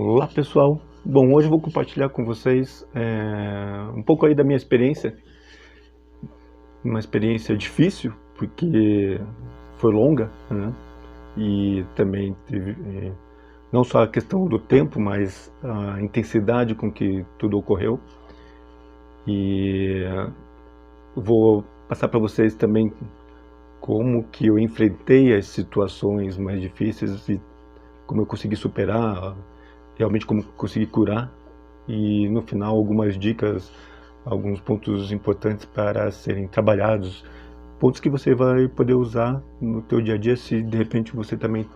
Olá pessoal, bom, hoje eu vou compartilhar com vocês um pouco aí da minha experiência, uma experiência difícil, porque foi longa, né? E também teve não só a questão do tempo, mas a intensidade com que tudo ocorreu. E vou passar para vocês também como que eu enfrentei as situações mais difíceis e como eu consegui superar, realmente como consegui curar, e no final algumas dicas, alguns pontos importantes para serem trabalhados, pontos que você vai poder usar no teu dia a dia se de repente você também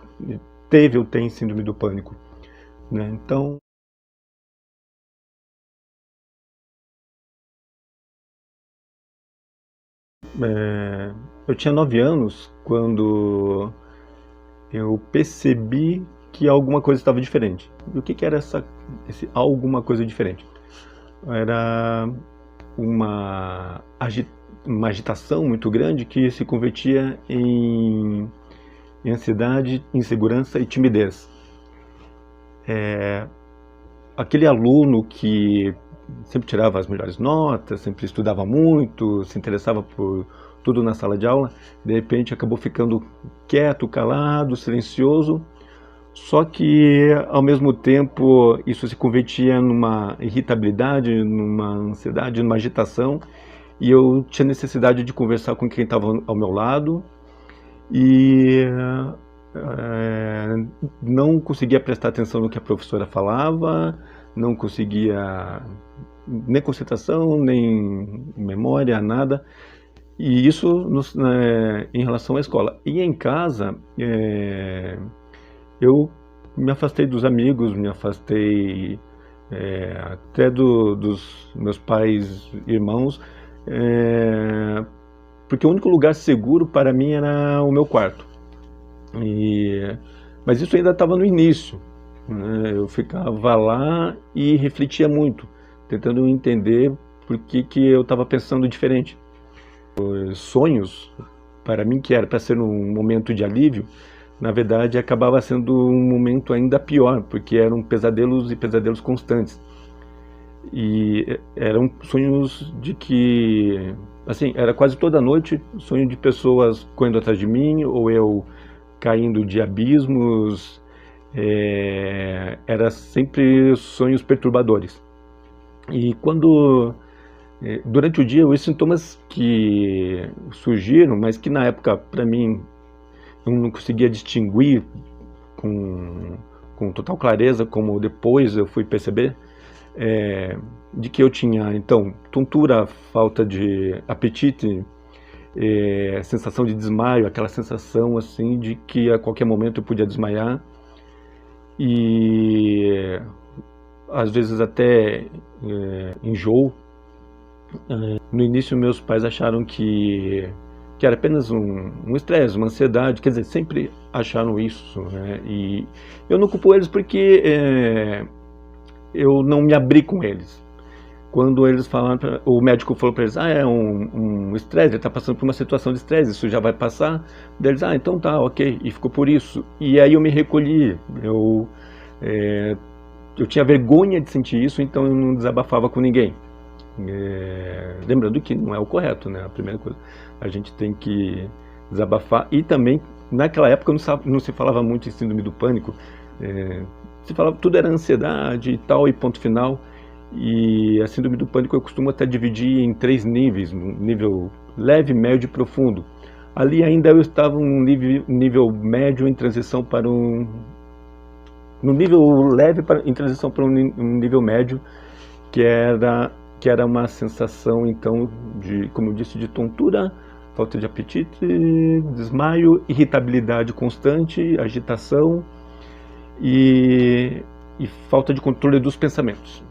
teve ou tem síndrome do pânico, né? Então, eu tinha 9 anos quando eu percebi que alguma coisa estava diferente. E o que que era esse alguma coisa diferente? Era uma, uma agitação muito grande que se convertia em ansiedade, insegurança e timidez. Aquele aluno que sempre tirava as melhores notas, sempre estudava muito, se interessava por tudo na sala de aula, de repente acabou ficando quieto, calado, silencioso, só que ao mesmo tempo isso se convertia numa irritabilidade, numa ansiedade, numa agitação, e eu tinha necessidade de conversar com quem estava ao meu lado e não conseguia prestar atenção no que a professora falava, não conseguia nem concentração, nem memória, nada. E isso em relação à escola. E em casa, eu me afastei dos amigos, me afastei até dos meus pais, irmãos, porque o único lugar seguro para mim era o meu quarto. Mas isso ainda estava no início, né? Eu ficava lá e refletia muito, tentando entender por que que eu estava pensando diferente. Os sonhos, para mim, que era para ser um momento de alívio, na verdade acabava sendo um momento ainda pior, porque eram pesadelos e pesadelos constantes. E eram sonhos de que, assim, era quase toda noite sonho de pessoas correndo atrás de mim, ou eu caindo de abismos. Era sempre sonhos perturbadores. E durante o dia, os sintomas que surgiram, mas que na época, para mim, eu não conseguia distinguir com total clareza, como depois eu fui perceber, de que eu tinha, então, tontura, falta de apetite, sensação de desmaio, aquela sensação assim de que a qualquer momento eu podia desmaiar, e às vezes até enjoo. No início meus pais acharam que era apenas um estresse, uma ansiedade, quer dizer, sempre acharam isso, né? E eu não culpo eles porque eu não me abri com eles. Quando eles falaram, o médico falou para eles, é um estresse, ele está passando por uma situação de estresse, isso já vai passar. Eles, então tá, ok, e ficou por isso. E aí eu me recolhi, eu tinha vergonha de sentir isso, então eu não desabafava com ninguém. Lembrando que não é o correto, né? A primeira coisa, a gente tem que desabafar. E também, naquela época não se falava muito em síndrome do pânico, se falava, tudo era ansiedade e tal, e ponto final. E a síndrome do pânico eu costumo até dividir em 3 níveis, nível leve, médio e profundo. Ali ainda eu estava num nível médio em transição para no nível leve em transição para um nível médio, que era uma sensação, então, como eu disse, de tontura, falta de apetite, desmaio, irritabilidade constante, agitação e falta de controle dos pensamentos.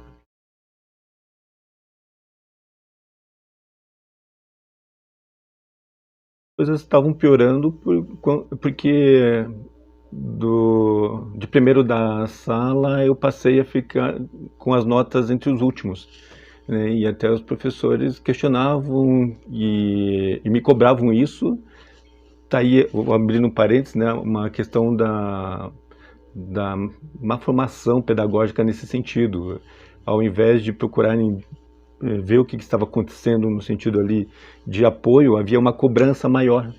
As coisas estavam piorando porque de primeiro da sala eu passei a ficar com as notas entre os últimos, né? E até os professores questionavam e me cobravam isso. Tá aí, abrindo parênteses, né, uma questão da má formação pedagógica nesse sentido. Ao invés de procurarem ver o que estava acontecendo no sentido ali de apoio, havia uma cobrança maior.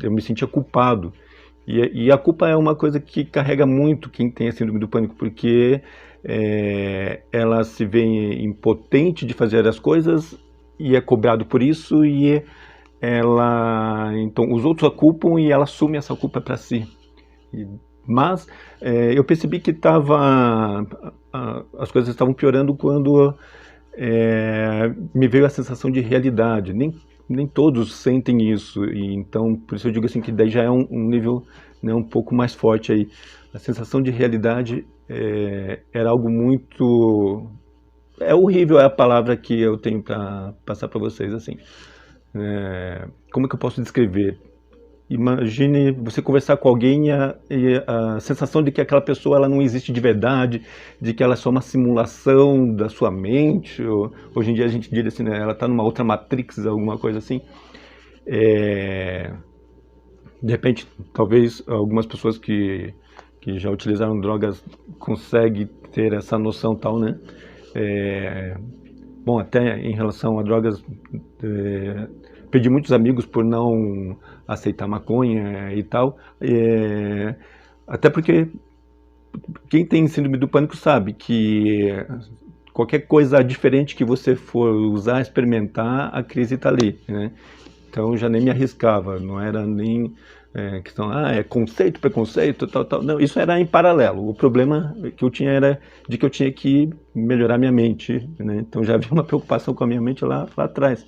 Eu me sentia culpado. E a culpa é uma coisa que carrega muito quem tem a síndrome do pânico, porque ela se vê impotente de fazer as coisas e é cobrado por isso, e então os outros a culpam e ela assume essa culpa para si. Mas eu percebi que as coisas estavam piorando quando me veio a sensação de realidade. Nem todos sentem isso, e então por isso eu digo assim que daí já é um nível, né, um pouco mais forte aí. A sensação de realidade era algo muito... horrível é a palavra que eu tenho para passar para vocês, assim. Como é que eu posso descrever? Imagine você conversar com alguém e a sensação de que aquela pessoa ela não existe de verdade, de que ela é só uma simulação da sua mente. Hoje em dia a gente diz assim, né, ela está numa outra Matrix, alguma coisa assim. De repente, talvez algumas pessoas que já utilizaram drogas conseguem ter essa noção tal, né? Bom, até em relação a drogas, perdi muitos amigos por não aceitar maconha e tal, até porque quem tem síndrome do pânico sabe que qualquer coisa diferente que você for usar, experimentar, a crise está ali, né? Então já nem me arriscava, não era nem questão, é conceito, preconceito, tal. Não, isso era em paralelo. O problema que eu tinha era de que eu tinha que melhorar minha mente, né? Então já havia uma preocupação com a minha mente lá atrás.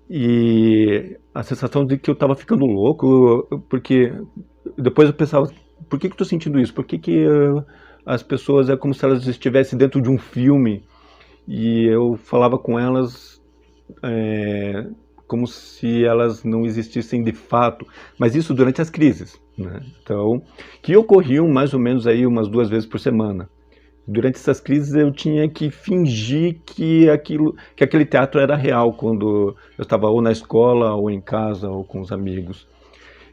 E a sensação de que eu estava ficando louco, porque depois eu pensava, por que eu estou sentindo isso? Por que as pessoas é como se elas estivessem dentro de um filme e eu falava com elas como se elas não existissem de fato, mas isso durante as crises, né? Então, que ocorriam mais ou menos aí umas 2 vezes por semana. Durante essas crises eu tinha que fingir que aquele teatro era real, quando eu estava ou na escola, ou em casa, ou com os amigos.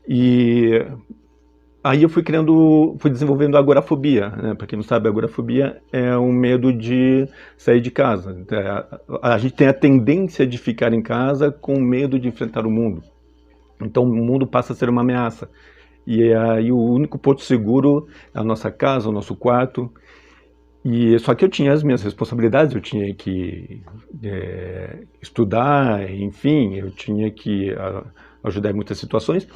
E aí eu fui desenvolvendo a agorafobia, né? Para quem não sabe, a agorafobia é um medo de sair de casa. A gente tem a tendência de ficar em casa com medo de enfrentar o mundo. Então o mundo passa a ser uma ameaça. E aí o único porto seguro é a nossa casa, o nosso quarto. Só que eu tinha as minhas responsabilidades, eu tinha que estudar, enfim, eu tinha que ajudar em muitas situações.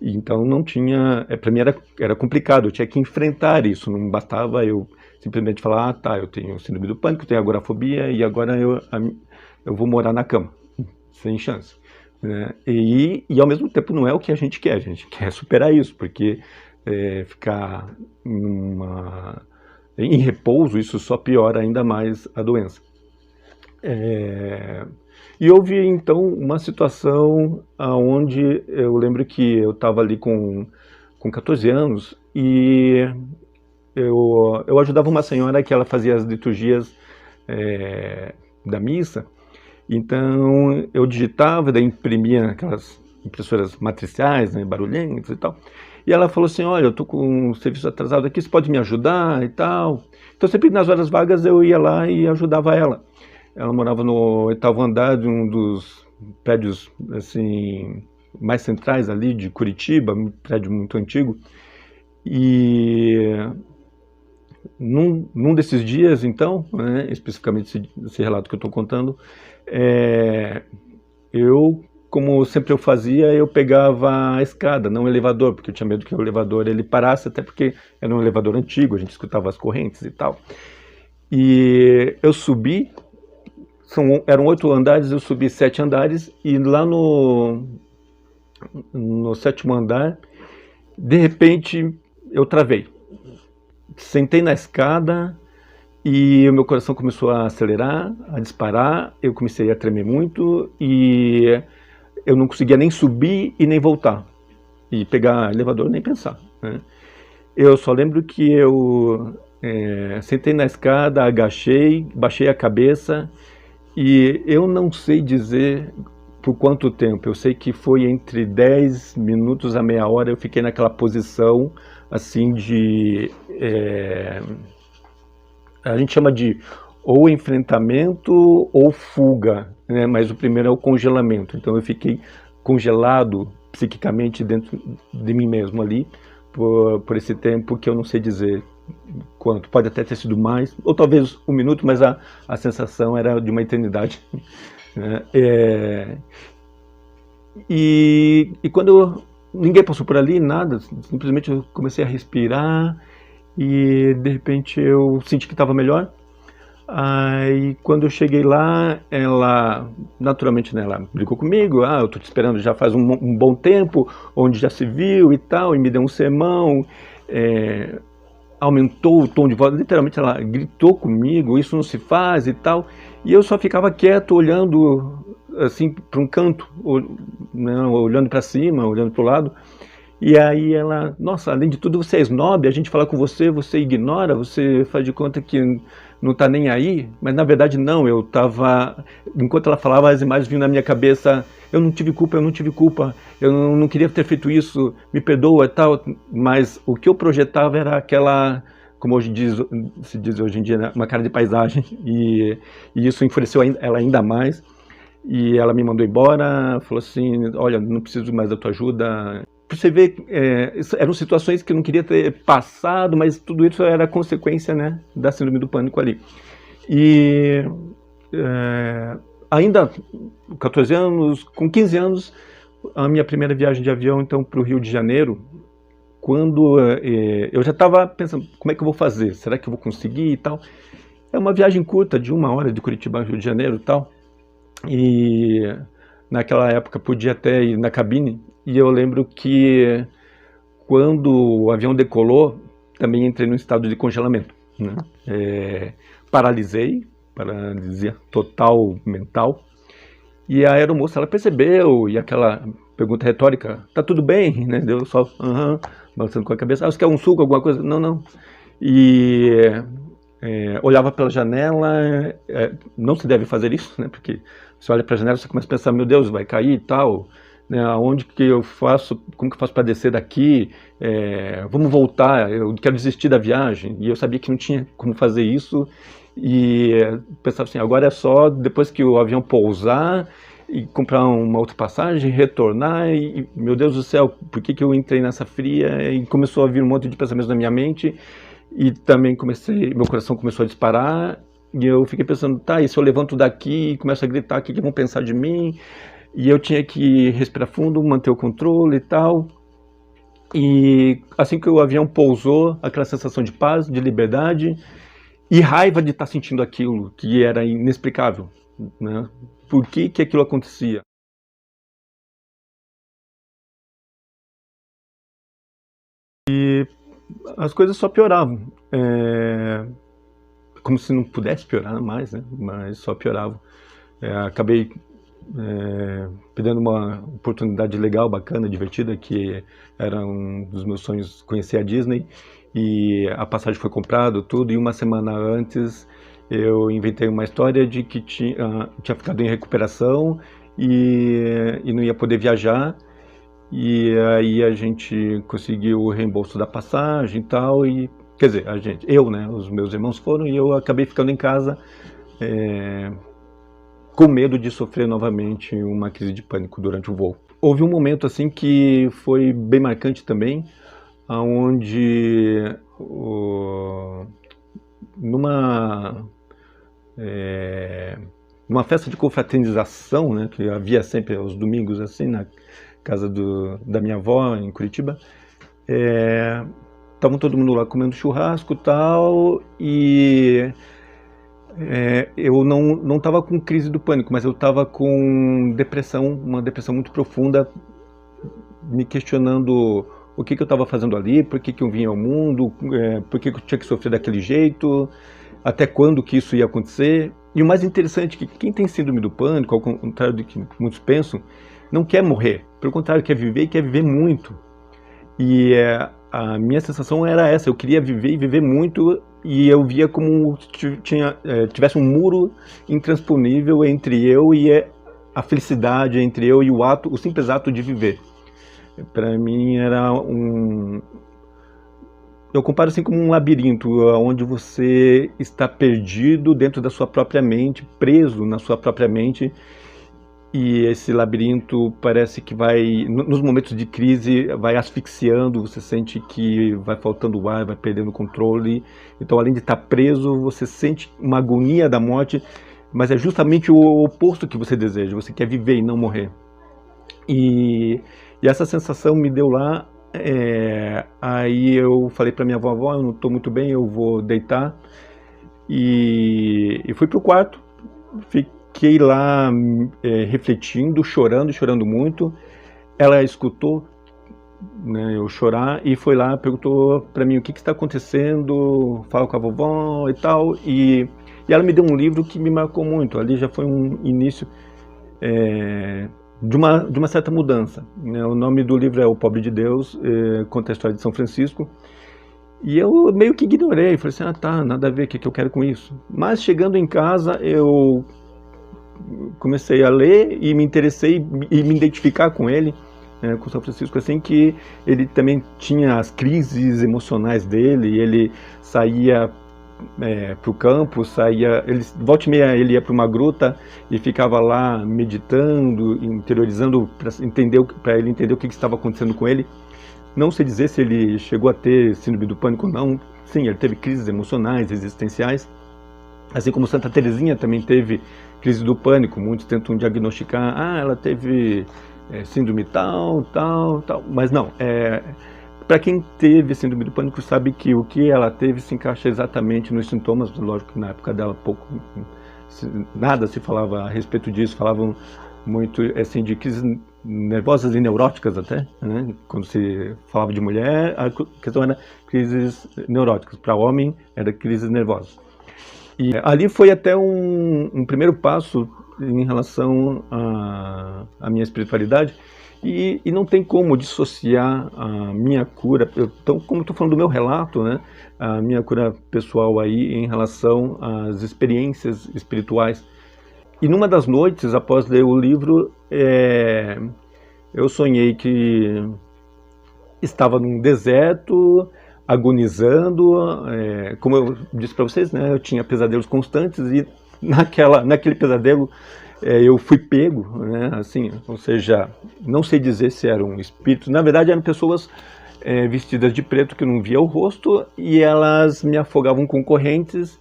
Então não tinha, para mim era complicado, eu tinha que enfrentar isso, não bastava eu simplesmente falar, tá, eu tenho síndrome do pânico, tenho agorafobia e agora eu vou morar na cama, sem chance, né? E ao mesmo tempo não é o que a gente quer superar isso, porque ficar em repouso, isso só piora ainda mais a doença. E houve então uma situação onde eu lembro que eu estava ali com 14 anos e eu ajudava uma senhora que ela fazia as liturgias da missa. Então eu digitava, daí imprimia aquelas impressoras matriciais, né, barulhentas e tal. E ela falou assim, olha, eu estou com um serviço atrasado aqui, você pode me ajudar e tal. Então sempre nas horas vagas eu ia lá e ajudava ela. Ela morava no 8º andar de um dos prédios assim, mais centrais ali de Curitiba, um prédio muito antigo. E num desses dias, então, né, especificamente esse relato que eu estou contando, como sempre eu fazia, eu pegava a escada, não o elevador, porque eu tinha medo que o elevador ele parasse, até porque era um elevador antigo, a gente escutava as correntes e tal. E eu subi, eram 8 andares, eu subi 7 andares, e lá no 7º andar, de repente, eu travei. Sentei na escada e o meu coração começou a acelerar, a disparar, eu comecei a tremer muito e eu não conseguia nem subir e nem voltar. E pegar elevador, nem pensar, né? Eu só lembro que eu sentei na escada, agachei, baixei a cabeça e eu não sei dizer por quanto tempo. Eu sei que foi entre 10 minutos a meia hora, eu fiquei naquela posição assim de a gente chama de ou enfrentamento ou fuga, né? Mas o primeiro é o congelamento. Então eu fiquei congelado psiquicamente dentro de mim mesmo ali por esse tempo que eu não sei dizer quanto. Pode até ter sido mais, ou talvez um minuto, mas a sensação era de uma eternidade, né? E quando ninguém passou por ali, nada, simplesmente eu comecei a respirar e de repente eu senti que estava melhor. Aí quando eu cheguei lá, ela, naturalmente, né, ela brigou comigo, eu tô te esperando já faz um bom tempo, onde já se viu e tal, e me deu um sermão, aumentou o tom de voz, literalmente ela gritou comigo, isso não se faz e tal, e eu só ficava quieto, olhando assim para um canto, né, olhando para cima, olhando para o lado. E aí ela, nossa, além de tudo você é snob, a gente fala com você, você ignora, você faz de conta que não tá nem aí, mas na verdade não, eu tava, enquanto ela falava as imagens vinham na minha cabeça, eu não tive culpa, eu não queria ter feito isso, me perdoa e tal, mas o que eu projetava era aquela, como hoje se diz hoje em dia, né, uma cara de paisagem, e isso enfureceu ela ainda mais, e ela me mandou embora, falou assim, olha, não preciso mais da tua ajuda. Você vê, eram situações que eu não queria ter passado, mas tudo isso era consequência, né, da síndrome do pânico ali. E ainda 14 anos, com 15 anos, a minha primeira viagem de avião então para o Rio de Janeiro, quando eu já estava pensando, como é que eu vou fazer? Será que eu vou conseguir e tal? É uma viagem curta, de 1 hora de Curitiba ao Rio de Janeiro e tal. E naquela época podia até ir na cabine, e eu lembro que quando o avião decolou, também entrei num estado de congelamento, né? Paralisia total mental, e a aeromoça, ela percebeu, e aquela pergunta retórica, tá tudo bem, né? Deu só, balançando com a cabeça, você quer um suco, alguma coisa? Não, não. E olhava pela janela, não se deve fazer isso, né? Porque você olha para a janela, você começa a pensar, meu Deus, vai cair e tal, né? Aonde que eu faço, como que eu faço para descer daqui? Vamos voltar, eu quero desistir da viagem. E eu sabia que não tinha como fazer isso, e pensava assim, agora é só depois que o avião pousar e comprar uma outra passagem, retornar, e meu Deus do céu, por que que eu entrei nessa fria? E começou a vir um monte de pensamentos na minha mente, e também meu coração começou a disparar, e eu fiquei pensando, tá, e se eu levanto daqui e começo a gritar, o que que vão pensar de mim? E eu tinha que respirar fundo, manter o controle e tal. E assim que o avião pousou, aquela sensação de paz, de liberdade e raiva de estar sentindo aquilo, que era inexplicável, né? Por que que aquilo acontecia? E as coisas só pioravam. Como se não pudesse piorar mais, né? Mas só pioravam. Acabei perdendo uma oportunidade legal, bacana, divertida, que era um dos meus sonhos, conhecer a Disney, e a passagem foi comprada, tudo, e uma semana antes eu inventei uma história de que tinha ficado em recuperação e não ia poder viajar, e aí a gente conseguiu o reembolso da passagem e tal, e quer dizer, eu, né, os meus irmãos foram, e eu acabei ficando em casa, com medo de sofrer novamente uma crise de pânico durante o voo. Houve um momento assim que foi bem marcante também, onde numa festa de confraternização, né, que havia sempre aos domingos assim na casa da minha avó em Curitiba, estavam todo mundo lá comendo churrasco e tal, e eu não estava com crise do pânico, mas eu estava com depressão, uma depressão muito profunda, me questionando o que eu estava fazendo ali, por que eu vinha ao mundo, por que eu tinha que sofrer daquele jeito, até quando que isso ia acontecer. E o mais interessante é que quem tem síndrome do pânico, ao contrário do que muitos pensam, não quer morrer, pelo contrário, quer viver e quer viver muito. E a minha sensação era essa, eu queria viver e viver muito, e eu via como tivesse um muro intransponível entre eu e a felicidade, entre eu e o simples ato de viver. Para mim era Eu comparo assim como um labirinto, onde você está perdido dentro da sua própria mente, preso na sua própria mente, e esse labirinto parece que vai, nos momentos de crise, vai asfixiando, você sente que vai faltando ar, vai perdendo o controle. Então, além de estar preso, você sente uma agonia da morte, mas é justamente o oposto que você deseja, você quer viver e não morrer. E, e essa sensação me deu lá. Aí eu falei para minha vovó, eu não estou muito bem, eu vou deitar. E fui pro quarto, fiquei lá refletindo, chorando muito. Ela escutou, né, eu chorar e foi lá, perguntou para mim o que está acontecendo, fala com a vovó e tal. E ela me deu um livro que me marcou muito. Ali já foi um início de uma certa mudança, né? O nome do livro é O Pobre de Deus, conta a história de São Francisco. E eu meio que ignorei, falei assim, ah tá, nada a ver, o que eu quero com isso? Mas chegando em casa, eu comecei a ler e me interessei e me identificar com ele, com São Francisco, assim, que ele também tinha as crises emocionais dele, ele saía para o campo, volta e meia ele ia para uma gruta e ficava lá meditando, interiorizando, para ele entender o que estava acontecendo com ele. Não sei dizer se ele chegou a ter síndrome do pânico ou não. Sim, ele teve crises emocionais, existenciais. Assim como Santa Teresinha também teve crise do pânico. Muitos tentam diagnosticar, ela teve síndrome tal. Mas não, para quem teve síndrome do pânico sabe que o que ela teve se encaixa exatamente nos sintomas. Lógico que na época dela nada se falava a respeito disso, falavam muito assim de crises nervosas e neuróticas até, né? Quando se falava de mulher, a questão era crises neuróticas, para homem era crises nervosas. E ali foi até um primeiro passo em relação à minha espiritualidade, e não tem como dissociar a minha cura, então, como estou falando do meu relato, né, a minha cura pessoal aí em relação às experiências espirituais. E numa das noites, após ler o livro, eu sonhei que estava num deserto, agonizando, como eu disse para vocês, né, eu tinha pesadelos constantes e naquele pesadelo eu fui pego, né, assim, ou seja, não sei dizer se era um espírito, na verdade eram pessoas vestidas de preto que eu não via o rosto e elas me afogavam com correntes.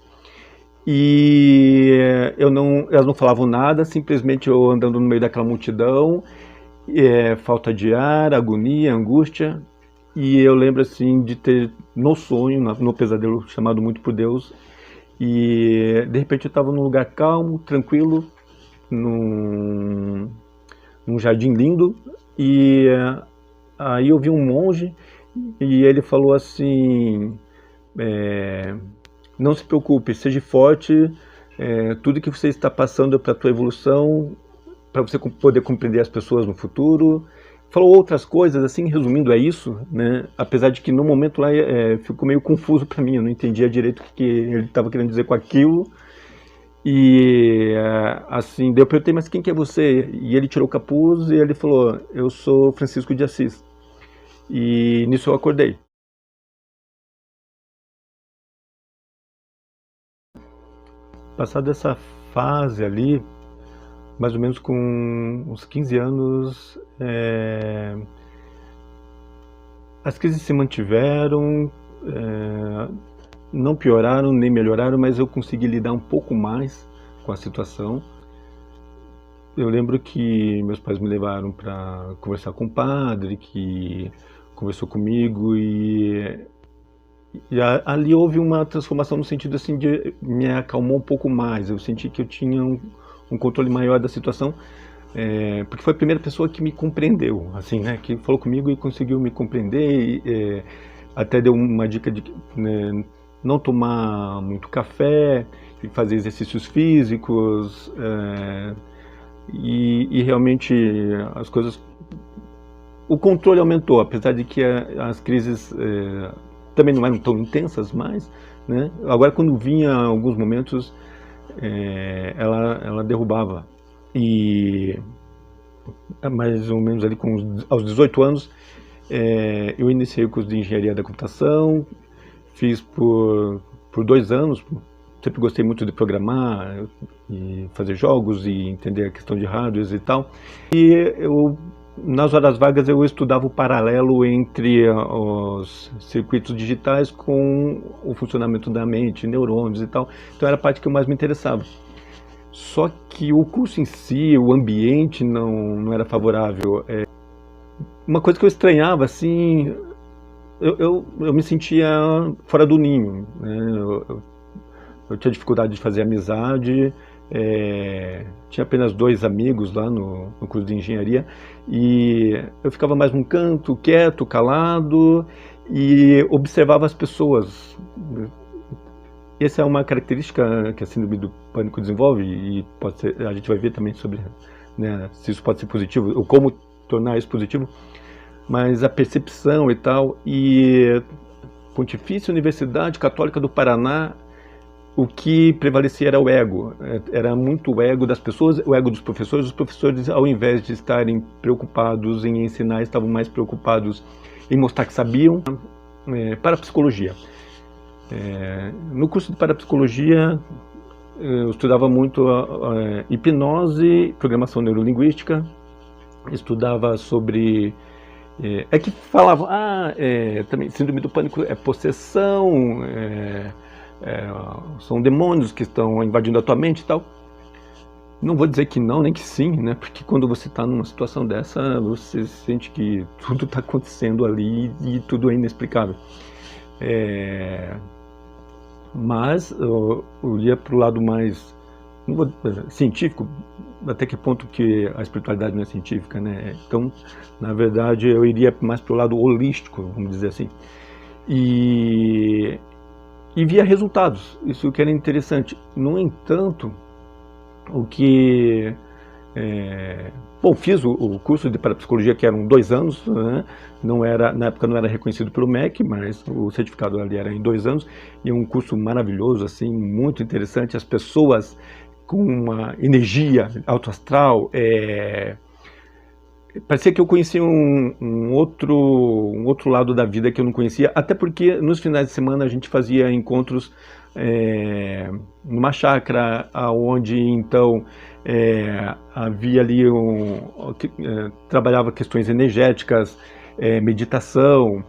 E elas não falavam nada, simplesmente eu andando no meio daquela multidão, falta de ar, agonia, angústia. E eu lembro assim de ter no sonho, no pesadelo chamado muito por Deus, e de repente eu estava num lugar calmo, tranquilo, num jardim lindo, e aí eu vi um monge e ele falou assim, não se preocupe, seja forte, tudo que você está passando é para a tua evolução, para você poder compreender as pessoas no futuro. Falou outras coisas, assim, resumindo, é isso, né? Apesar de que no momento lá ficou meio confuso para mim, eu não entendia direito o que ele estava querendo dizer com aquilo. E assim, daí eu perguntei, mas quem que é você? E ele tirou o capuz e ele falou, eu sou Francisco de Assis. E nisso eu acordei. Passada essa fase ali, mais ou menos com uns 15 anos, as crises se mantiveram, não pioraram nem melhoraram, mas eu consegui lidar um pouco mais com a situação. Eu lembro que meus pais me levaram para conversar com o padre, que conversou comigo e ali houve uma transformação no sentido assim de me acalmou um pouco mais. Eu senti que eu tinha um controle maior da situação, porque foi a primeira pessoa que me compreendeu, assim, né, que falou comigo e conseguiu me compreender, até deu uma dica de não tomar muito café, e fazer exercícios físicos, e realmente as coisas, o controle aumentou, apesar de que as crises também não eram tão intensas mais, né? Agora quando vinha alguns momentos, ela derrubava. E mais ou menos ali aos 18 anos, eu iniciei o curso de engenharia da computação, fiz por 2 anos. Sempre gostei muito de programar e fazer jogos e entender a questão de hardware e tal. E nas horas vagas eu estudava o paralelo entre os circuitos digitais com o funcionamento da mente, neurônios e tal. Então era a parte que eu mais me interessava. Só que o curso em si, o ambiente não era favorável. Uma coisa que eu estranhava, assim, eu me sentia fora do ninho, né? Eu tinha dificuldade de fazer amizade, tinha apenas 2 amigos lá no curso de engenharia, e eu ficava mais num canto, quieto, calado, e observava as pessoas. Essa é uma característica que a síndrome do pânico desenvolve, e a gente vai ver também sobre, né, se isso pode ser positivo, ou como tornar isso positivo, mas a percepção e tal. E Pontifícia Universidade Católica do Paraná, o que prevalecia era o ego, era muito o ego das pessoas, o ego dos professores. Os professores, ao invés de estarem preocupados em ensinar, estavam mais preocupados em mostrar que sabiam. Parapsicologia. No curso de parapsicologia, eu estudava muito hipnose, programação neurolinguística, estudava sobre... que falavam, também síndrome do pânico é possessão, são demônios que estão invadindo a tua mente e tal. Não vou dizer que não, nem que sim, né? Porque quando você está numa situação dessa, você sente que tudo está acontecendo ali e tudo é inexplicável. Mas eu ia para o lado mais científico. Até que ponto que a espiritualidade não é científica, né? Então, na verdade, eu iria mais para o lado holístico, vamos dizer assim. E via resultados, isso que era interessante. No entanto, o que... fiz o curso de parapsicologia, que eram 2 anos, né? Na época não era reconhecido pelo MEC, mas o certificado ali era em 2 anos, e é um curso maravilhoso, assim, muito interessante. As pessoas com uma energia autoastral, parecia que eu conhecia um outro lado da vida que eu não conhecia, até porque nos finais de semana a gente fazia encontros numa chácara, onde então havia ali trabalhava questões energéticas, meditação,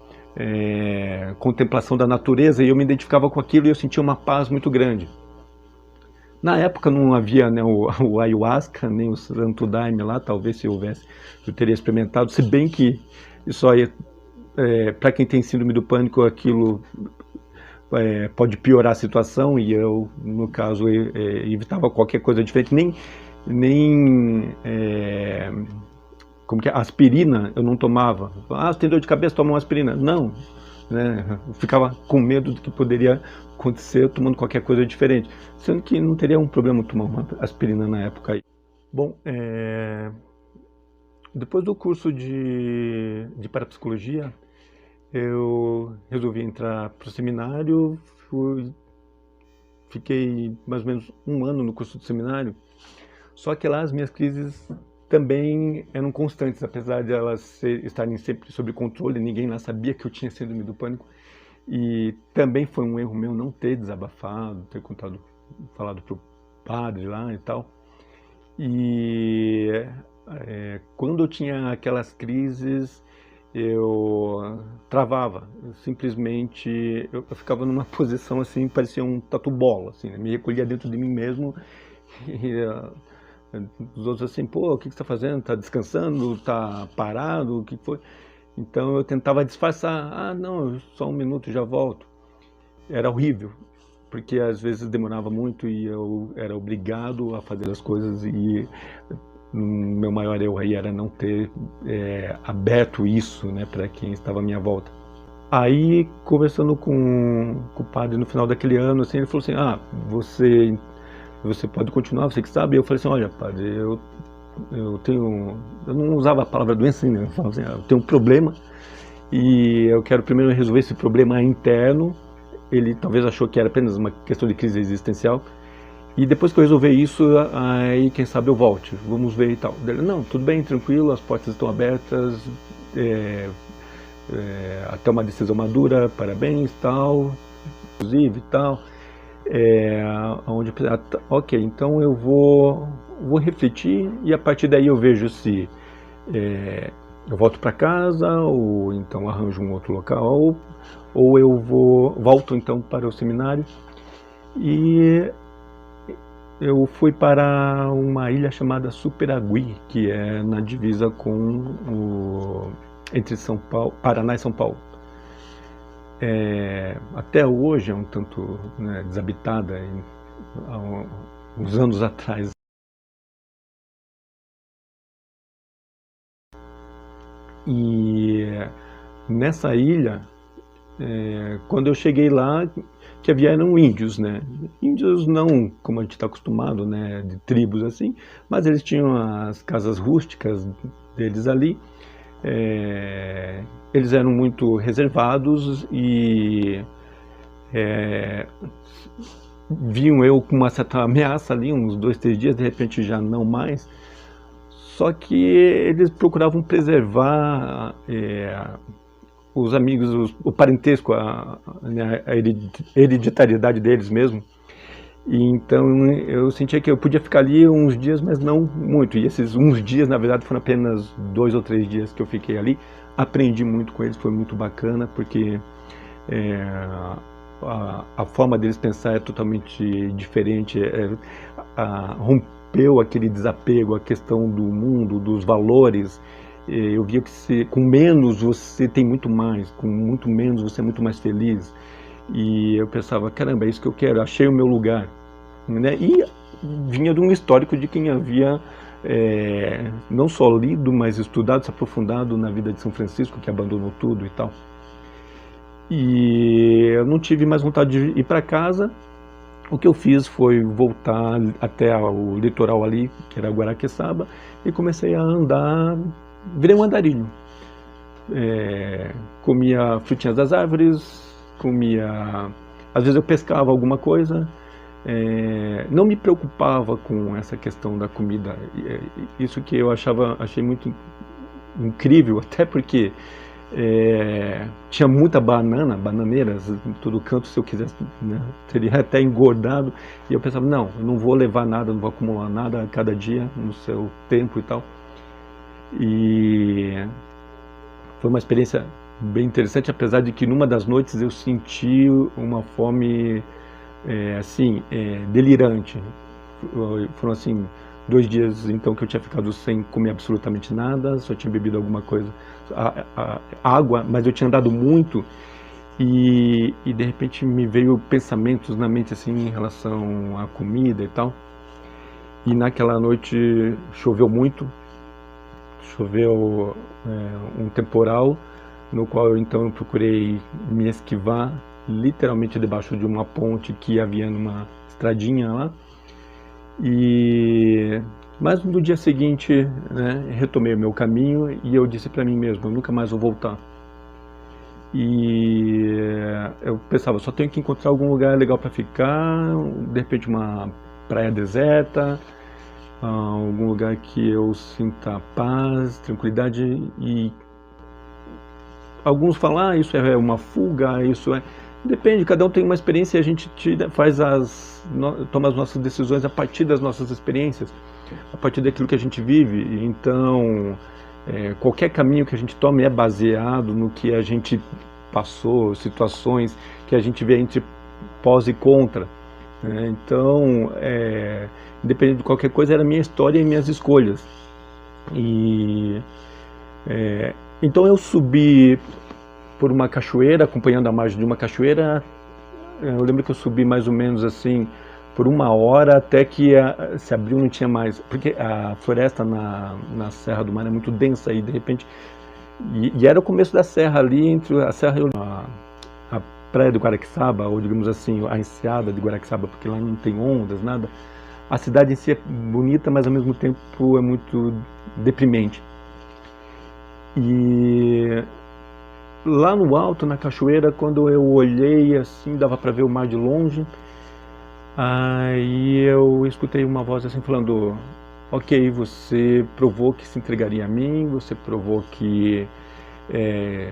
contemplação da natureza, e eu me identificava com aquilo e eu sentia uma paz muito grande. Na época não havia, né, o ayahuasca, nem o Santo Daime lá. Talvez se houvesse, eu teria experimentado, se bem que isso aí, para quem tem síndrome do pânico, aquilo pode piorar a situação, e eu, no caso, evitava qualquer coisa diferente, nem como que é? Aspirina eu não tomava. Você tem dor de cabeça, toma uma aspirina. Não, né? Eu ficava com medo do que poderia acontecer tomando qualquer coisa diferente, sendo que não teria um problema tomar uma aspirina na época aí. Bom, depois do curso de parapsicologia, eu resolvi entrar para o seminário. Fiquei mais ou menos 1 ano no curso de seminário, só que lá as minhas crises também eram constantes, apesar de elas estarem sempre sob controle. Ninguém lá sabia que eu tinha síndrome do pânico. E também foi um erro meu não ter desabafado, ter falado para o padre lá e tal. E quando eu tinha aquelas crises, eu travava. Eu ficava numa posição assim, parecia um tatu-bola, assim, né? Me recolhia dentro de mim mesmo. E os outros assim, o que você está fazendo? Está descansando? Está parado? O que foi? Então eu tentava disfarçar. Não, só 1 minuto, já volto. Era horrível, porque às vezes demorava muito e eu era obrigado a fazer as coisas, e meu maior erro aí era não ter aberto isso, né, para quem estava à minha volta. Aí, conversando com o padre no final daquele ano, assim, ele falou assim, você pode continuar, você que sabe. Eu falei assim, olha, padre, eu não usava a palavra doença, né? Eu falava assim, eu tenho um problema e eu quero primeiro resolver esse problema interno. Ele talvez achou que era apenas uma questão de crise existencial, e depois que eu resolver isso, aí quem sabe eu volte, vamos ver e tal. Ele, não, tudo bem, tranquilo, as portas estão abertas, até uma decisão madura, parabéns, tal, inclusive e tal, onde eu pensei, ok, então eu vou refletir e a partir daí eu vejo se eu volto para casa ou então arranjo um outro local ou eu volto então para o seminário. E eu fui para uma ilha chamada Superagui, que é na divisa entre São Paulo, Paraná e São Paulo. Até hoje é um tanto, né, desabitada, há uns anos atrás. E nessa ilha, quando eu cheguei lá, que havia eram índios, né? Índios não como a gente está acostumado, né, de tribos assim, mas eles tinham as casas rústicas deles ali. Eles eram muito reservados e viam eu com uma certa ameaça ali, uns 2, 3 dias, de repente já não mais. Só que eles procuravam preservar os amigos, o parentesco, a hereditariedade deles mesmo. E então eu sentia que eu podia ficar ali uns dias, mas não muito. E esses uns dias, na verdade, foram apenas 2 ou 3 dias que eu fiquei ali. Aprendi muito com eles, foi muito bacana, porque a forma deles pensar é totalmente diferente. Rompeu aquele desapego, a questão do mundo, dos valores. Eu via que com menos você tem muito mais, com muito menos você é muito mais feliz. E eu pensava, caramba, é isso que eu quero, achei o meu lugar, né? E vinha de um histórico de quem havia não só lido, mas estudado, se aprofundado na vida de São Francisco, que abandonou tudo e tal. E eu não tive mais vontade de ir para casa. O que eu fiz foi voltar até o litoral ali, que era Guaraqueçaba, e comecei a andar, virei um andarilho. Comia frutinhas das árvores, às vezes eu pescava alguma coisa, não me preocupava com essa questão da comida. Isso que eu achei muito incrível, até porque tinha muita bananeiras em todo canto. Se eu quisesse, né, teria até engordado. E eu pensava, não, eu não vou levar nada, não vou acumular nada a cada dia no seu tempo e tal. E foi uma experiência bem interessante, apesar de que numa das noites eu senti uma fome assim, delirante. Foram assim 2 dias então que eu tinha ficado sem comer absolutamente nada, só tinha bebido alguma coisa, água, mas eu tinha andado muito e de repente me veio pensamentos na mente assim em relação à comida e tal. E naquela noite choveu muito, choveu um temporal, no qual eu então procurei me esquivar literalmente debaixo de uma ponte que havia numa estradinha lá. Mas no dia seguinte, né, retomei o meu caminho e eu disse para mim mesmo, eu nunca mais vou voltar. E eu pensava, só tenho que encontrar algum lugar legal para ficar, de repente uma praia deserta, algum lugar que eu sinta paz, tranquilidade. E alguns falam, isso é uma fuga, isso é... Depende, cada um tem uma experiência e a gente toma as nossas decisões a partir das nossas experiências, a partir daquilo que a gente vive. Então, qualquer caminho que a gente tome é baseado no que a gente passou, situações que a gente vê entre pós e contra. Então, independente de qualquer coisa, era minha história e minhas escolhas. Então eu subi por uma cachoeira, acompanhando a margem de uma cachoeira. Eu lembro que eu subi mais ou menos assim por 1 hora até que se abriu, não tinha mais, porque a floresta na Serra do Mar é muito densa e de repente, e era o começo da serra ali, entre a serra e a praia do Guaraqueçaba, ou digamos assim, a enseada de Guaraqueçaba, porque lá não tem ondas, nada. A cidade em si é bonita, mas ao mesmo tempo é muito deprimente. E lá no alto, na cachoeira, quando eu olhei assim, dava para ver o mar de longe. Aí eu escutei uma voz assim falando, ok, você provou que se entregaria a mim, você provou que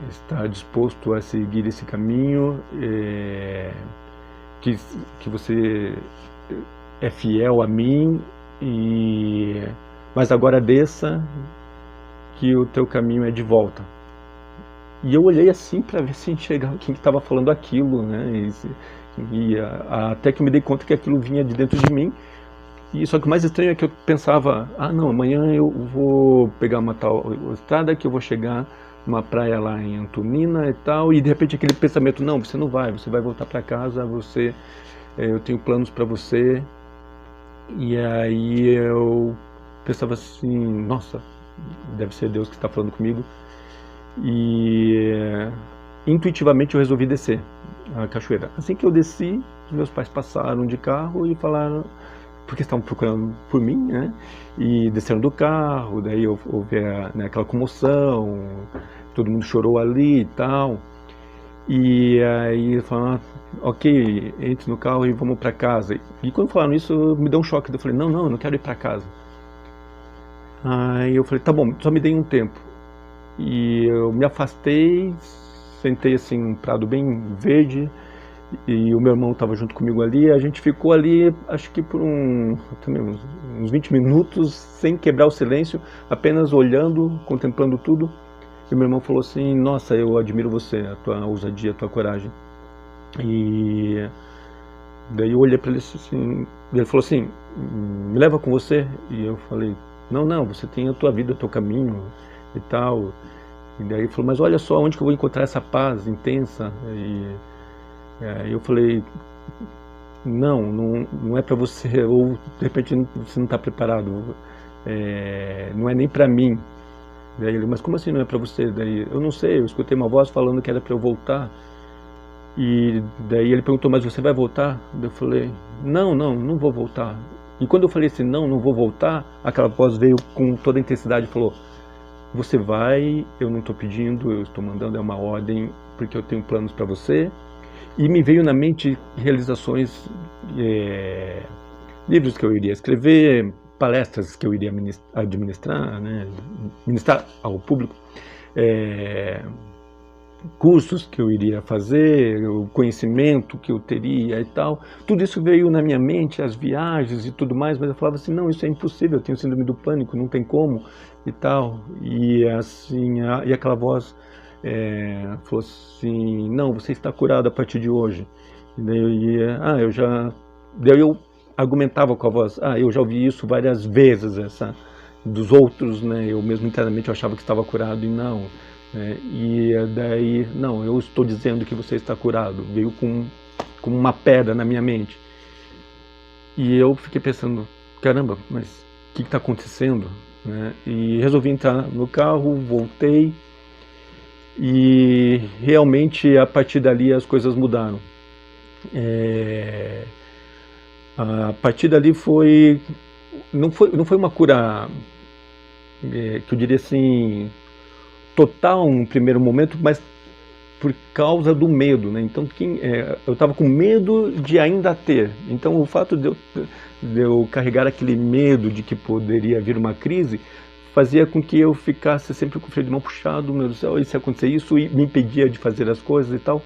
está disposto a seguir esse caminho, que, que você é fiel a mim, mas agora desça, que o teu caminho é de volta. E eu olhei assim para ver se enxergava quem que estava falando aquilo, né? Até que eu me dei conta que aquilo vinha de dentro de mim. E só que o mais estranho é que eu pensava, não, amanhã eu vou pegar uma tal estrada que eu vou chegar numa praia lá em Antonina e tal, e de repente aquele pensamento, não, você não vai, você vai voltar para casa, eu tenho planos para você. E aí eu pensava assim, nossa, deve ser Deus que está falando comigo. E intuitivamente eu resolvi descer a cachoeira. Assim que eu desci, os meus pais passaram de carro e falaram, porque estavam procurando por mim, né? E desceram do carro, daí houve aquela comoção, todo mundo chorou ali e tal. E aí falaram, ok, entre no carro e vamos para casa. E quando falaram isso, me deu um choque. Eu falei, não, eu não quero ir para casa. Aí eu falei, tá bom, só me deem um tempo. E eu me afastei, sentei assim num prado bem verde, e o meu irmão estava junto comigo ali. A gente ficou ali, acho que por uns 20 minutos, sem quebrar o silêncio, apenas olhando, contemplando tudo. E meu irmão falou assim, nossa, eu admiro você, a tua ousadia, a tua coragem. E daí eu olhei para ele assim, ele falou assim, me leva com você? E eu falei, não, você tem a tua vida, o teu caminho e tal. E daí ele falou, mas olha só onde que eu vou encontrar essa paz intensa. E eu falei, não é para você, ou de repente você não está preparado, não é nem para mim. Daí ele, mas como assim não é para você? Daí eu não sei, eu escutei uma voz falando que era para eu voltar. E daí ele perguntou, mas você vai voltar? Eu falei, não vou voltar. E quando eu falei assim, não vou voltar, aquela voz veio com toda a intensidade e falou, você vai, eu não estou pedindo, eu estou mandando, é uma ordem, porque eu tenho planos para você. E me veio na mente realizações, livros que eu iria escrever, palestras que eu iria administrar, né, ministrar ao público, cursos que eu iria fazer, o conhecimento que eu teria e tal. Tudo isso veio na minha mente, as viagens e tudo mais, mas eu falava assim, não, isso é impossível, eu tenho síndrome do pânico, não tem como e tal. E assim, e aquela voz falou assim, não, você está curado a partir de hoje. E daí daí eu argumentava com a voz, eu já ouvi isso várias vezes, dos outros, né? Eu mesmo internamente eu achava que estava curado e não. E daí, não, eu estou dizendo que você está curado. Veio com uma pedra na minha mente. E eu fiquei pensando, caramba, mas o que está acontecendo? Né? E resolvi entrar no carro, voltei. E realmente a partir dali as coisas mudaram. A partir dali não foi uma cura, que eu diria assim, total no primeiro momento, mas por causa do medo, né? Então eu estava com medo de ainda ter. Então o fato de eu carregar aquele medo de que poderia vir uma crise fazia com que eu ficasse sempre com o freio de mão puxado, meu Deus do céu, e se acontecer isso, e me impedia de fazer as coisas e tal.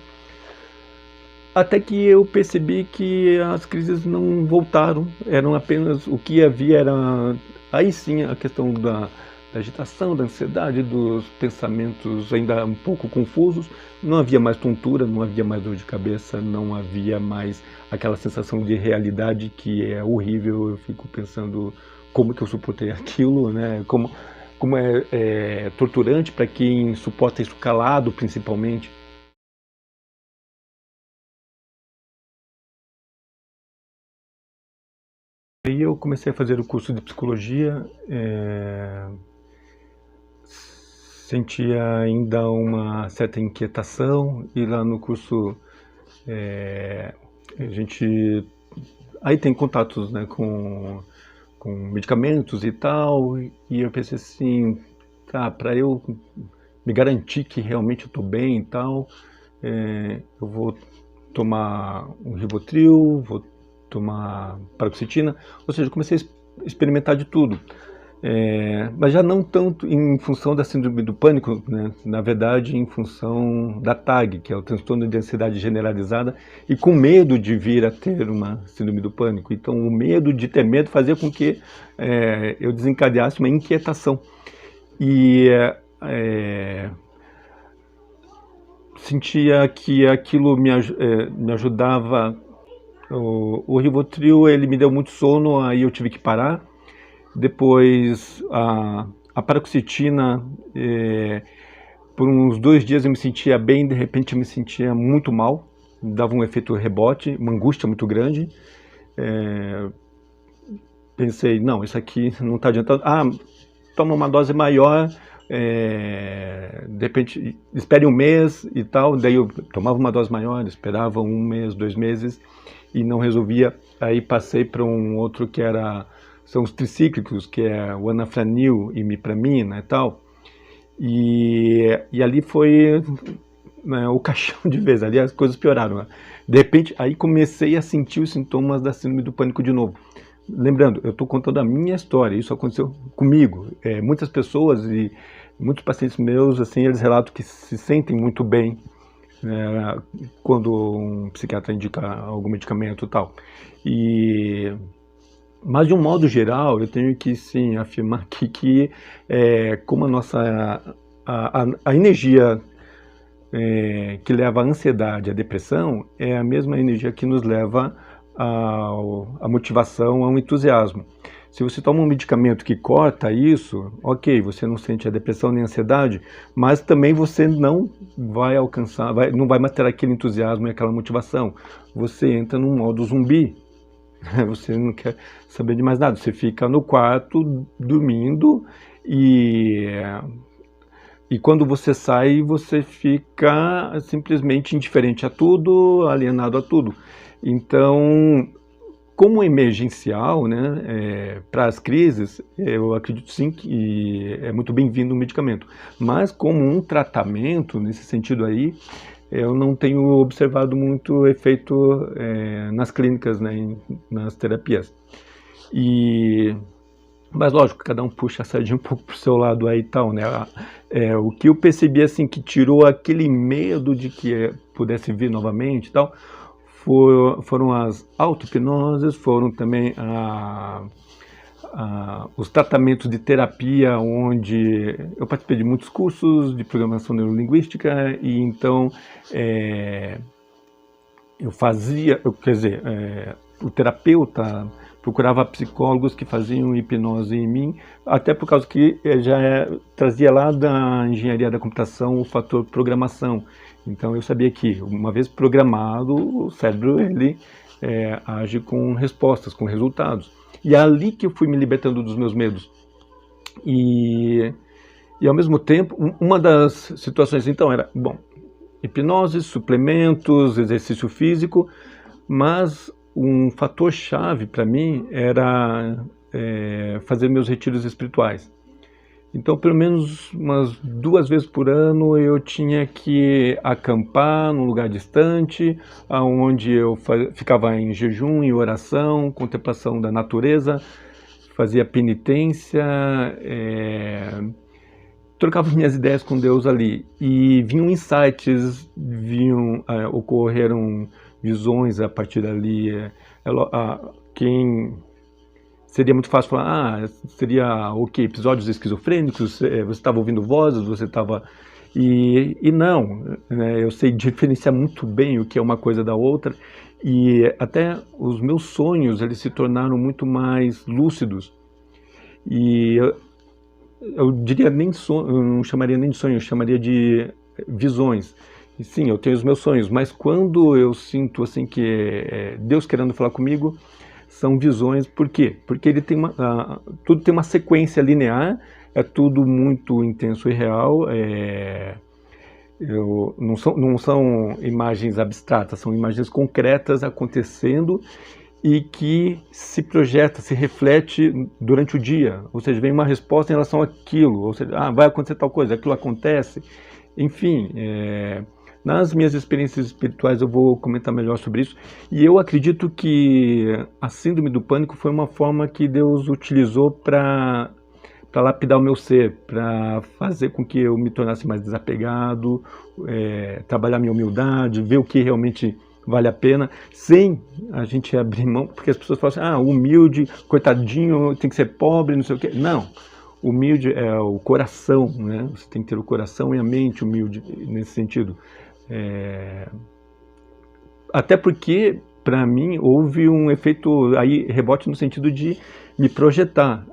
Até que eu percebi que as crises não voltaram, eram apenas, o que havia era, aí sim, a questão da agitação, da ansiedade, dos pensamentos ainda um pouco confusos. Não havia mais tontura, não havia mais dor de cabeça, não havia mais aquela sensação de realidade que é horrível. Eu fico pensando como que eu suportei aquilo, né? Como é torturante para quem suporta isso calado, principalmente. Aí eu comecei a fazer o curso de psicologia, sentia ainda uma certa inquietação, e lá no curso a gente aí tem contatos, né, com medicamentos e tal, e eu pensei assim, tá, para eu me garantir que realmente eu estou bem e tal, eu vou tomar um Rivotril, vou tomar paroxetina, ou seja, comecei a experimentar de tudo. mas já não tanto em função da síndrome do pânico, né? Na verdade em função da TAG, que é o transtorno de ansiedade generalizada, e com medo de vir a ter uma síndrome do pânico. Então o medo de ter medo fazia com que eu desencadeasse uma inquietação. E sentia que aquilo me ajudava. O Rivotril, ele me deu muito sono, aí eu tive que parar. Depois a paroxetina, por uns 2 dias eu me sentia bem, de repente eu me sentia muito mal, dava um efeito rebote, uma angústia muito grande. Pensei, não, isso aqui não está adiantando. Toma uma dose maior, de repente espere 1 mês e tal. Daí eu tomava uma dose maior, esperava 1 mês, 2 meses e não resolvia. Aí passei para um outro que são os tricíclicos, que é o anafranil, imipramina e tal. E ali foi, né, o caixão de vez, ali as coisas pioraram, né? De repente, aí comecei a sentir os sintomas da síndrome do pânico de novo. Lembrando, eu estou contando a minha história, isso aconteceu comigo. Muitas pessoas e muitos pacientes meus, assim, eles relatam que se sentem muito bem quando um psiquiatra indica algum medicamento e tal. Mas de um modo geral, eu tenho que sim afirmar que como a energia que leva à ansiedade, à depressão, é a mesma energia que nos leva à motivação, ao entusiasmo. Se você toma um medicamento que corta isso, ok, você não sente a depressão nem a ansiedade, mas também você não vai alcançar, não vai manter aquele entusiasmo e aquela motivação. Você entra num modo zumbi. Você não quer saber de mais nada, você fica no quarto dormindo e quando você sai, você fica simplesmente indiferente a tudo, alienado a tudo. Então, como emergencial, né, para as crises, eu acredito sim que é muito bem-vindo o medicamento, mas como um tratamento, nesse sentido aí, eu não tenho observado muito efeito nas clínicas, né, nas terapias. Mas lógico, cada um puxa a sardinha um pouco pro seu lado aí e tal, né? O que eu percebi, assim, que tirou aquele medo de que pudesse vir novamente e tal, foram as auto-hipnoses, foram também os tratamentos de terapia, onde eu participei de muitos cursos de programação neurolinguística e então o terapeuta procurava psicólogos que faziam hipnose em mim, até por causa que trazia lá da engenharia da computação o fator programação. Então eu sabia que, uma vez programado, o cérebro ele age com respostas, com resultados. E é ali que eu fui me libertando dos meus medos. E ao mesmo tempo, uma das situações então era, bom, hipnose, suplementos, exercício físico, mas um fator chave para mim era fazer meus retiros espirituais. Então, pelo menos umas 2 vezes por ano eu tinha que acampar num lugar distante, onde eu ficava em jejum, em oração, contemplação da natureza, fazia penitência, trocava minhas ideias com Deus ali. E vinham insights, ocorreram visões a partir dali. Seria muito fácil falar, seria o quê? Episódios esquizofrênicos, você estava ouvindo vozes, você estava... E não, né? Eu sei diferenciar muito bem o que é uma coisa da outra, e até os meus sonhos, eles se tornaram muito mais lúcidos. E eu diria eu não chamaria nem de sonho, eu chamaria de visões. E sim, eu tenho os meus sonhos, mas quando eu sinto assim que é Deus querendo falar comigo, são visões. Por quê? Porque ele tem tudo tem uma sequência linear, é tudo muito intenso e real. Não são imagens abstratas, são imagens concretas acontecendo e que se projeta, se reflete durante o dia. Ou seja, vem uma resposta em relação àquilo, ou seja, vai acontecer tal coisa, aquilo acontece. Enfim, nas minhas experiências espirituais eu vou comentar melhor sobre isso. E eu acredito que a síndrome do pânico foi uma forma que Deus utilizou para para lapidar o meu ser, para fazer com que eu me tornasse mais desapegado, trabalhar minha humildade, ver o que realmente vale a pena, sem a gente abrir mão, porque as pessoas falam assim, humilde, coitadinho, tem que ser pobre, não sei o quê. Não, humilde é o coração, né? Você tem que ter o coração e a mente humilde nesse sentido. Até porque, para mim, houve um efeito aí rebote no sentido de me projetar.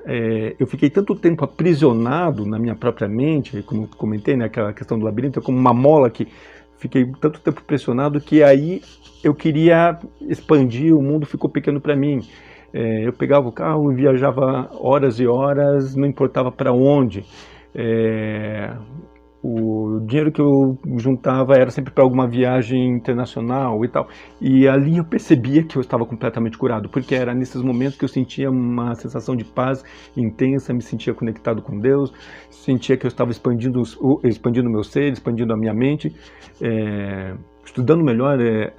Eu fiquei tanto tempo aprisionado na minha própria mente, como comentei, né, aquela questão do labirinto, como uma mola que fiquei tanto tempo pressionado que aí eu queria expandir, o mundo ficou pequeno para mim. Eu pegava o carro e viajava horas e horas, não importava para onde. O dinheiro que eu juntava era sempre para alguma viagem internacional e tal. E ali eu percebia que eu estava completamente curado, porque era nesses momentos que eu sentia uma sensação de paz intensa, me sentia conectado com Deus, sentia que eu estava expandindo o meu ser, expandindo a minha mente, estudando melhor. É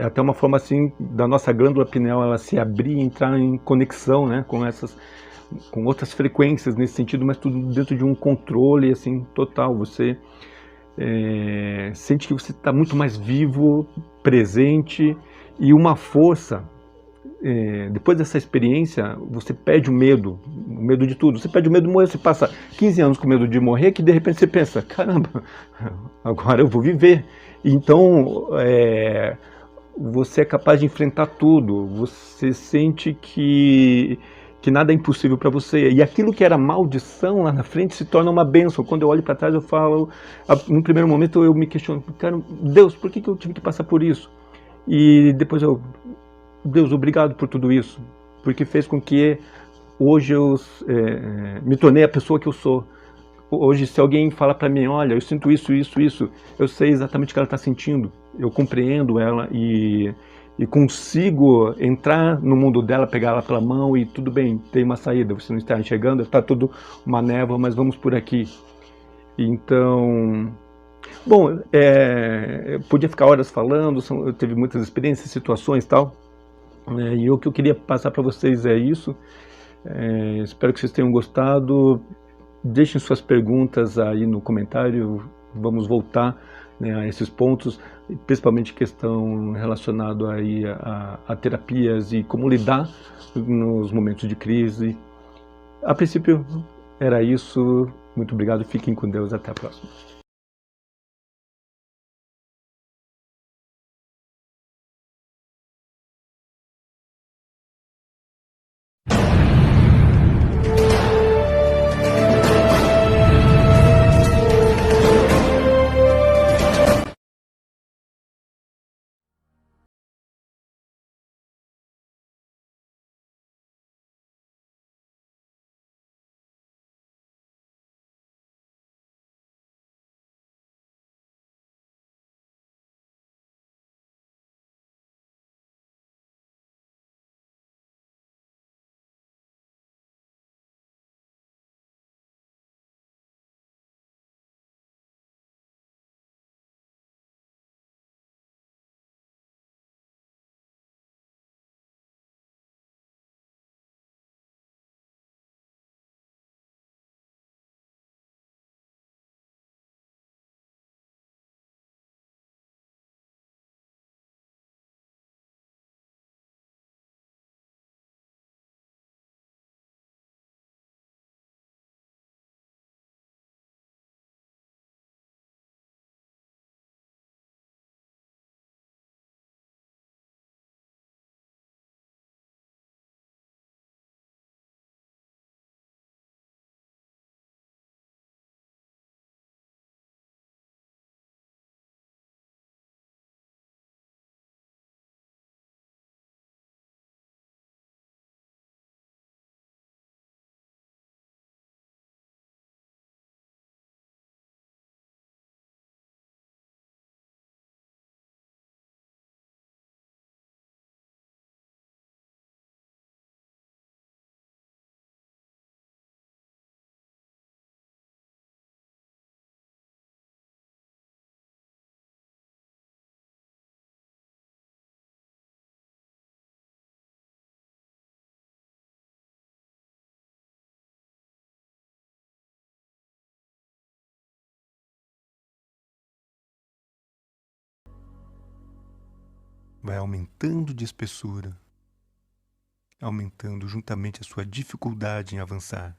até uma forma assim da nossa glândula pineal ela se abrir e entrar em conexão, né, com outras frequências nesse sentido, mas tudo dentro de um controle assim total. Você sente que você está muito mais vivo, presente e uma força. Depois dessa experiência, você perde o medo de tudo. Você perde o medo de morrer, você passa 15 anos com medo de morrer, que de repente você pensa, caramba, agora eu vou viver. Então, você é capaz de enfrentar tudo, você sente que nada é impossível para você, e aquilo que era maldição lá na frente se torna uma bênção. Quando eu olho para trás eu falo, no primeiro momento eu me questiono, cara, Deus, por que eu tive que passar por isso? E depois Deus, obrigado por tudo isso, porque fez com que hoje eu me tornei a pessoa que eu sou. Hoje, se alguém fala para mim, olha, eu sinto isso, isso, isso, eu sei exatamente o que ela está sentindo, eu compreendo ela e consigo entrar no mundo dela, pegar ela pela mão e tudo bem, tem uma saída, você não está enxergando, está tudo uma névoa, mas vamos por aqui. Então, bom, eu podia ficar horas falando, eu tive muitas experiências, situações e tal, né, e o que eu queria passar para vocês é isso. Espero que vocês tenham gostado. Deixem suas perguntas aí no comentário, vamos voltar, né, a esses pontos, principalmente questão relacionada aí a terapias e como lidar nos momentos de crise. A princípio era isso, muito obrigado, fiquem com Deus, até a próxima. vai aumentando de espessura, aumentando juntamente a sua dificuldade em avançar.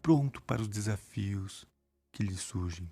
Pronto para os desafios que lhe surgem.